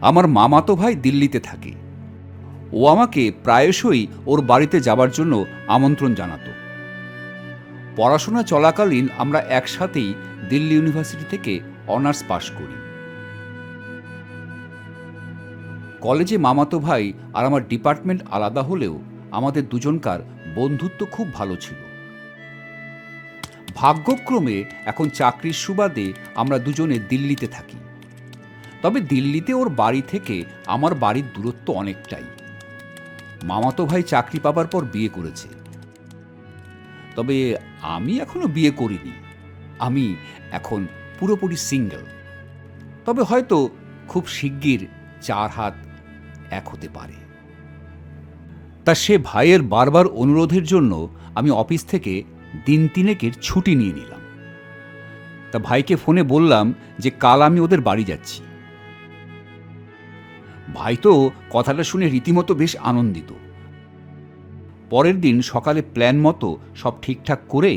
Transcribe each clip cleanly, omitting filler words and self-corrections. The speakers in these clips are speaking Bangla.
আমার মামাতো ভাই দিল্লিতে থাকে। ও আমাকে প্রায়শই ওর বাড়িতে যাবার জন্য আমন্ত্রণ জানাতো। পড়াশোনা চলাকালীন আমরা একসাথেই দিল্লি ইউনিভার্সিটি থেকে অনার্স পাশ করি। কলেজে মামাতো ভাই আর আমার ডিপার্টমেন্ট আলাদা হলেও আমাদের দুজনকার বন্ধুত্ব খুব ভালো ছিল। ভাগ্যক্রমে এখন চাকরির সুবাদে আমরা দুজনে দিল্লিতে থাকি। তবে দিল্লিতে ওর বাড়ি থেকে আমার বাড়ির দূরত্ব অনেকটাই। মামাতো ভাই চাকরি পাবার পর বিয়ে করেছে, তবে আমি এখনো বিয়ে করিনি। আমি এখন পুরোপুরি সিঙ্গেল। তবে হয়তো খুব শিগগির 4 হাত এক হতে পারে। তা সে ভাইয়ের বারবার অনুরোধের জন্য আমি অফিস থেকে দিন 3 ছুটি নিয়ে নিলাম। তা ভাইকে ফোনে বললাম যে কাল আমি ওদের বাড়ি যাচ্ছি। ভাই তো কথাটা শুনে রীতিমতো বেশ আনন্দিত। পরের দিন সকালে প্ল্যান মতো সব ঠিকঠাক করে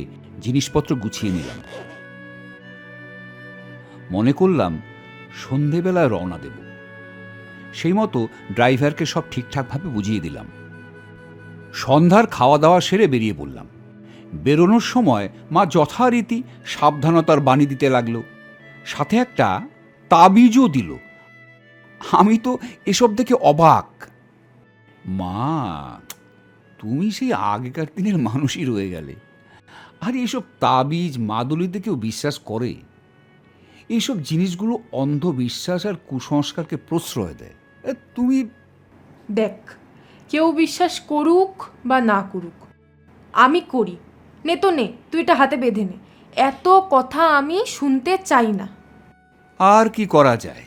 জিনিসপত্র গুছিয়ে নিলাম। মনে করলাম সন্ধেবেলায় রওনা দেব। সেই মতো ড্রাইভারকে সব ঠিকঠাকভাবে বুঝিয়ে দিলাম। সন্ধ্যার খাওয়া দাওয়া সেরে বেরিয়ে পড়লাম। বেরোনোর সময় মা যথারীতি সাবধানতার বাণী দিতে লাগলো, সাথে একটা তাবিজও দিল। আমি তো এসব দেখে অবাক। মা, তুমি সেই আগেকার দিনের মানুষই রয়ে গেলে। আর এইসব তাবিজ মাদুলিতে কেউ বিশ্বাস করে? এইসব জিনিসগুলো অন্ধবিশ্বাস আর কুসংস্কারকে প্রশ্রয় দেয়। তুমি দেখ, কেউ বিশ্বাস করুক বা না করুক, আমি করি। নে তো নে, তুই এটা হাতে বেঁধে নে। এত কথা আমি শুনতে চাই না। আর কি করা যায়?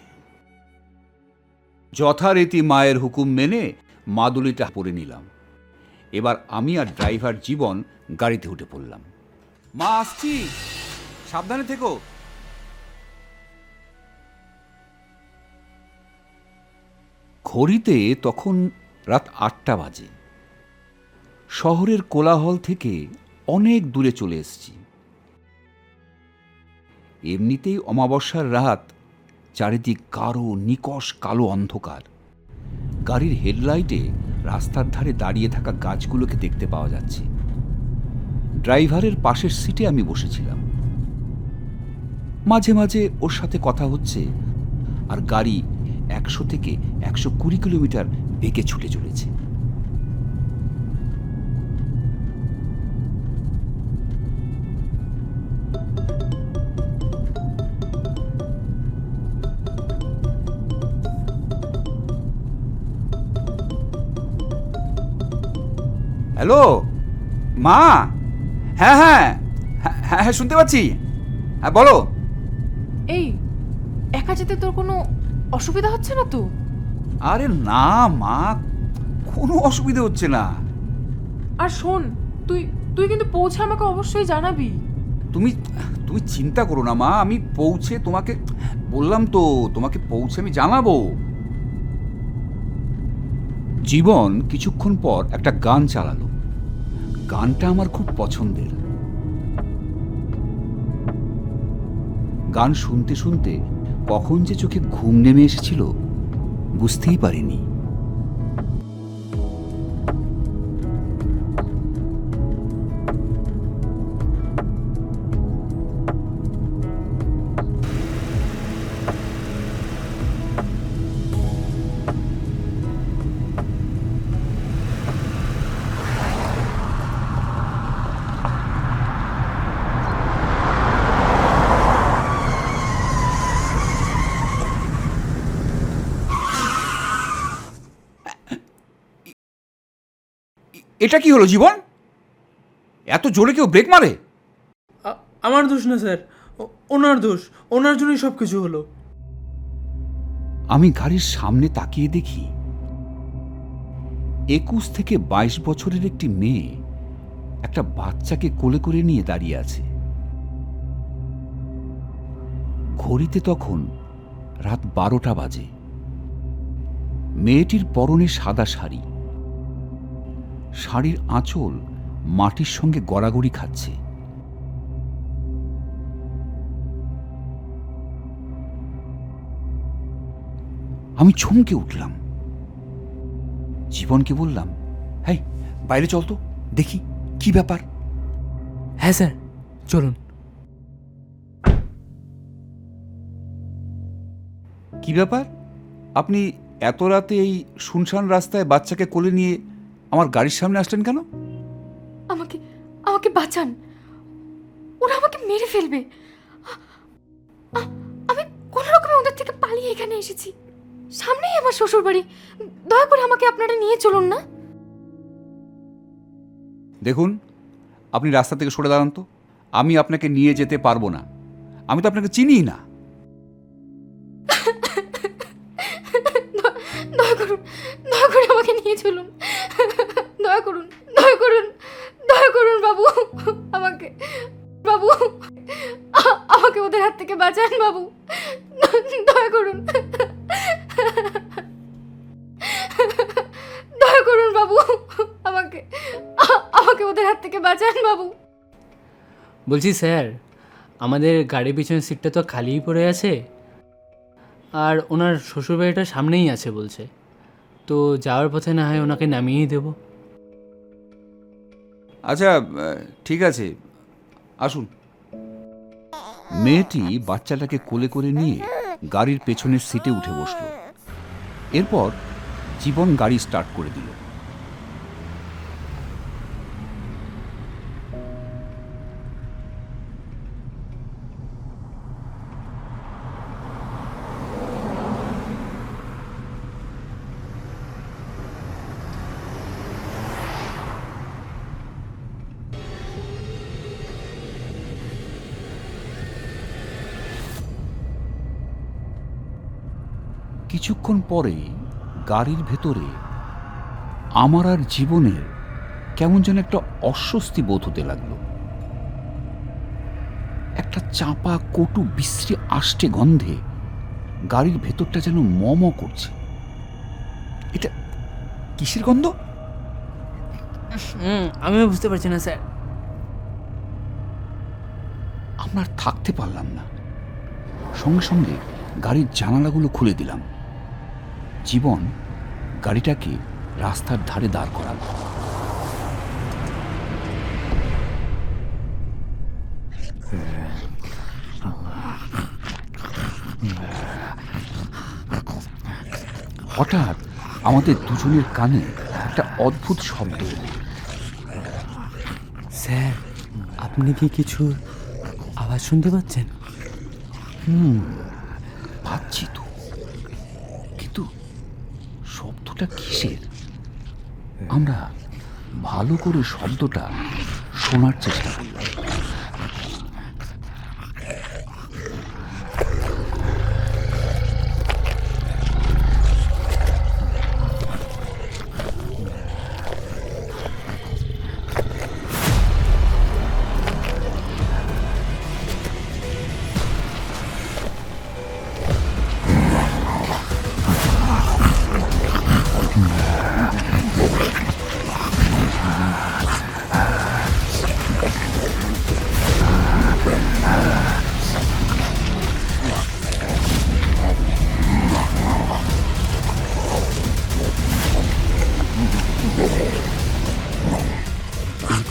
যথারীতি মায়ের হুকুম মেনে মাদুলিটা পরে নিলাম। এবার আমি আর ড্রাইভার জীবন গাড়িতে উঠে পড়লাম। মা, আসছি, সাবধানে থেকো। ঘড়িতে তখন রাত 8টা বাজে। শহরের কোলাহল থেকে অনেক দূরে চলে এসেছি। এমনিতেই অমাবস্যার রাত, চারিদিক গাঢ় নিকষ কালো অন্ধকার। গাড়ির হেডলাইটে রাস্তার ধারে দাঁড়িয়ে থাকা গাছগুলোকে দেখতে পাওয়া যাচ্ছে। ড্রাইভারের পাশের সিটে আমি বসেছিলাম। মাঝে মাঝে ওর সাথে কথা হচ্ছে, আর গাড়ি 100 থেকে 120 কিলোমিটার বেগে ছুটে চলেছে। হ্যালো মা। হ্যাঁ হ্যাঁ হ্যাঁ হ্যাঁ, শুনতে পাচ্ছি। হ্যাঁ বলো। এই, একা যেতে তোর কোনো অসুবিধা হচ্ছে না তো? আরে না মা, কোনো অসুবিধা হচ্ছে না। আর শোন, তুই তুই কিন্তু পৌঁছে আমাকে অবশ্যই জানাবি। তুমি তুমি চিন্তা করো না মা, আমি পৌঁছে তোমাকে, বললাম তো তোমাকে পৌঁছে আমি জানাবো। জীবন কিছুক্ষণ পর একটা গান চালালো। গানটা আমার খুব পছন্দের। গান শুনতে শুনতে কখন যে চোখে ঘুম নেমে এসেছিল বুঝতেই পারিনি। এটা কি হলো জীবন? এত জোরে কেউ ব্রেক মারে? আমার দোষ না স্যার, ওনার দোষ। ওনার জন্যই সব কিছু হলো। আমি গাড়ির সামনে তাকিয়ে দেখি 21 থেকে 22 বছরের একটি মেয়ে একটা বাচ্চাকে কোলে করে নিয়ে দাঁড়িয়ে আছে। ঘড়িতে তখন রাত 12টা বাজে। মেয়েটির পরনে সাদা শাড়ি। শাড়ির আঁচল মাটির সঙ্গে গড়াগড়ি খাচ্ছে। আমি চমকে উঠলাম। জীবনকে বললাম, হেই, বাইরে চল তো, দেখি কি ব্যাপার। হ্যাঁ স্যার, চলুন। কি ব্যাপার? আপনি এত রাতে এই শুনশান রাস্তায় বাচ্চাকে কোলে নিয়ে আমার গাড়ির সামনে আসলেন কেন? আমাকে আমাকে বাঁচান, ওরা আমাকে মেরে ফেলবে। আমি কোনো রকমে ওদের থেকে পালিয়ে এখানে এসেছি। সামনেই আমার শ্বশুর বাড়ি, দয়া করে আমাকে আপনারা নিয়ে চলুন না। দেখুন, আপনি রাস্তা থেকে সরে দাঁড়ান তো। আমি আপনাকে নিয়ে যেতে পারবো না, আমি তো আপনাকে চিনিই না। দয়া করুন, দয়া করে আমাকে নিয়ে চলুন। দয়া করুন, দয়া করুন, দয়া করুন বাবু, আমাকে বাবু, আমাকে ওদের হাত থেকে বাঁচান বাবু, দয়া করুন, দয়া করুন বাবু, আমাকে আমাকে ওদের হাত থেকে বাঁচান বাবু। বলছি স্যার, আমাদের গাড়ির পিছনের সিটটা তো খালিই পড়ে আছে, আর ওনার শ্বশুরবাড়িটা সামনেই আছে বলছে, তো যাওয়ার পথে না হয় ওনাকে নামিয়েই দেব। আচ্ছা, ঠিক আছে, আসুন। মেয়েটি বাচ্চাটাকে কোলে করে নিয়ে গাড়ির পেছনের সিটে উঠে বসল। এরপর জীবন গাড়ি স্টার্ট করে দিল। কিছুক্ষণ পরে গাড়ির ভেতরে আমার আর জীবনের কেমন যেন একটা অস্বস্তি বোধ হতে লাগলো। একটা চাপা কটু বিশ্রী আষ্টে গন্ধে গাড়ির ভেতরটা যেন মম করছে। এটা কিসের গন্ধ? আমিও বুঝতে পারছি না স্যার। আমরা আর থাকতে পারলাম না, সঙ্গে সঙ্গে গাড়ির জানালাগুলো খুলে দিলাম। জীবন গাড়িটাকে রাস্তার ধারে দাঁড় করাল। হঠাৎ আমাদের দুজনের কানে একটা অদ্ভুত শব্দ এলো। স্যার, আপনি কি কিছু আওয়াজ শুনতে পাচ্ছেন? পাচ্ছি তো, কিন্তু শব্দটা কিসের? আমরা ভালো করে শব্দটা শোনার চেষ্টা করলাম।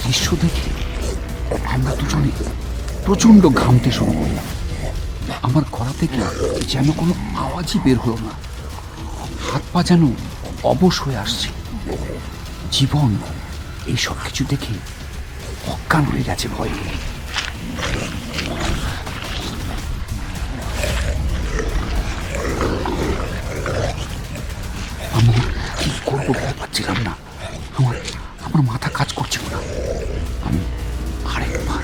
দৃশ্য দেখে আমরা দুজনে প্রচন্ড ঘামতে শুরু করলাম। আমার গলা থেকে যেন কোনো আওয়াজই বের হলো না, হাত পা যেন অবশ হয়ে আসছে। জীবন এই সব কিছু দেখে অজ্ঞান হয়ে গেছে ভয়ে। আমি কি করবো ভয় পাচ্ছিলাম না, আমার মাথা কাজ করছিল না। আমি আরেকবার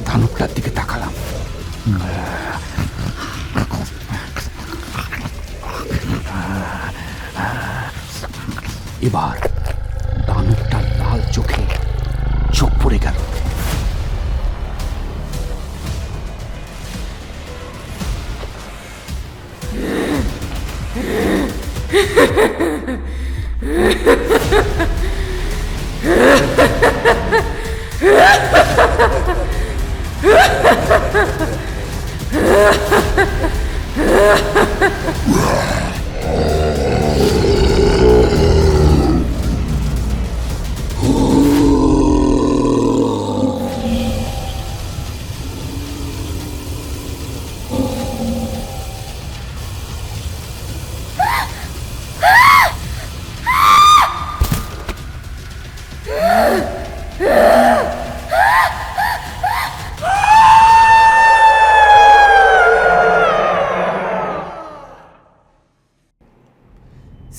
দানবটার দিকে তাকালাম। এবার দানবটার লাল চোখে চোখ পড়ে গেল।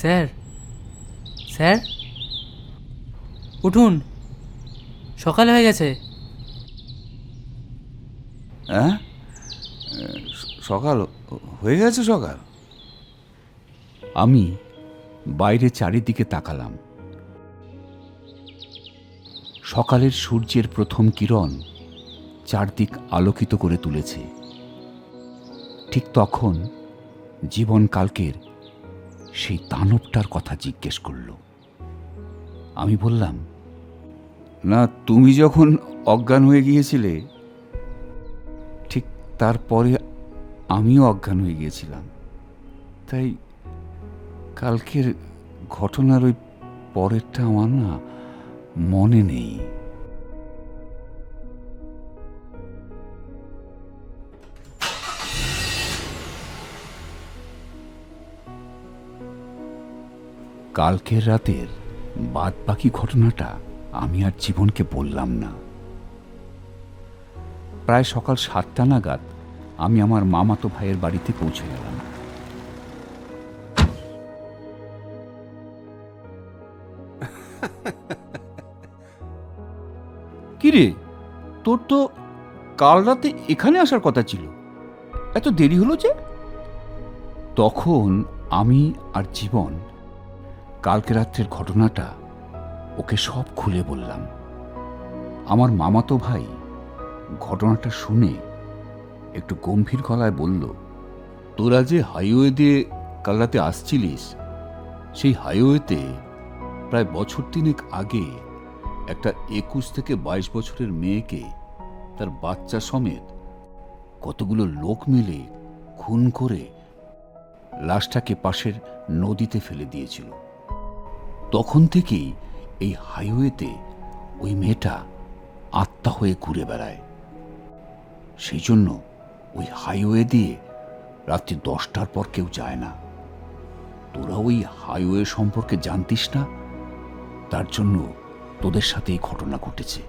স্যার, স্যার, উঠুন, সকাল হয়ে গেছে। হ্যাঁ, সকাল হয়ে গেছে সকাল। আমি বাইরে চারিদিকে তাকালাম। সকালের সূর্যের প্রথম কিরণ চারদিক আলোকিত করে তুলেছে। ঠিক তখন জীবন কালকের সেই দানবটার কথা জিজ্ঞেস করল। আমি বললাম, না, তুমি যখন অজ্ঞান হয়ে গিয়েছিলে ঠিক তারপরে আমিও অজ্ঞান হয়ে গিয়েছিলাম। তাই কালকের ঘটনার ওই পরেরটা আমার না মনে নেই। কালকের রাতের বাদ বাকি ঘটনাটা আমি আর জীবনকে বললাম না। প্রায় সকাল 7টা নাগাদ আমি আমার মামাতো ভাইয়ের বাড়িতে পৌঁছে গেলাম। কিরে, তোর তো কাল রাতে এখানে আসার কথা ছিল, এত দেরি হলো যে? তখন আমি আর জীবন কালকে রাত্রের ঘটনাটা ওকে সব খুলে বললাম। আমার মামাতো ভাই ঘটনাটা শুনে একটু গম্ভীর গলায় বলল, তোরা যে হাইওয়ে দিয়ে কাল রাতে আসছিলিস, সেই হাইওয়েতে প্রায় বছর 3 আগে একটা 21 থেকে 22 বছরের মেয়েকে তার বাচ্চা সমেত কতগুলো লোক মিলে খুন করে লাশটাকে পাশের নদীতে ফেলে দিয়েছিল। তখন থেকেই এই হাইওয়েতে ওই মেয়েটা আত্মা হয়ে ঘুরে বেড়ায়। সেই জন্য ওই হাইওয়ে দিয়ে রাত্রি 10টার পর কেউ যায় না। তোরা ওই হাইওয়ে সম্পর্কে জানতিস না, তার জন্য তোদের সাথে এই ঘটনা ঘটেছে।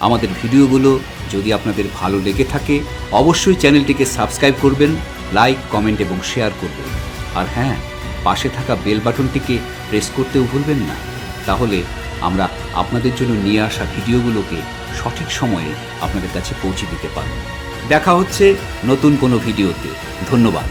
আমাদের ভিডিওগুলো যদি আপনাদের ভালো লেগে থাকে অবশ্যই চ্যানেলটিকে সাবস্ক্রাইব করবেন, লাইক, কমেন্ট এবং শেয়ার করবেন। আর হ্যাঁ, পাশে থাকা বেল বাটনটিকে প্রেস করতেও ভুলবেন না। তাহলে আমরা আপনাদের জন্য নিয়ে আসা ভিডিওগুলোকে সঠিক সময়ে আপনাদের কাছে পৌঁছে দিতে পারব। দেখা হচ্ছে নতুন কোনো ভিডিওতে। ধন্যবাদ।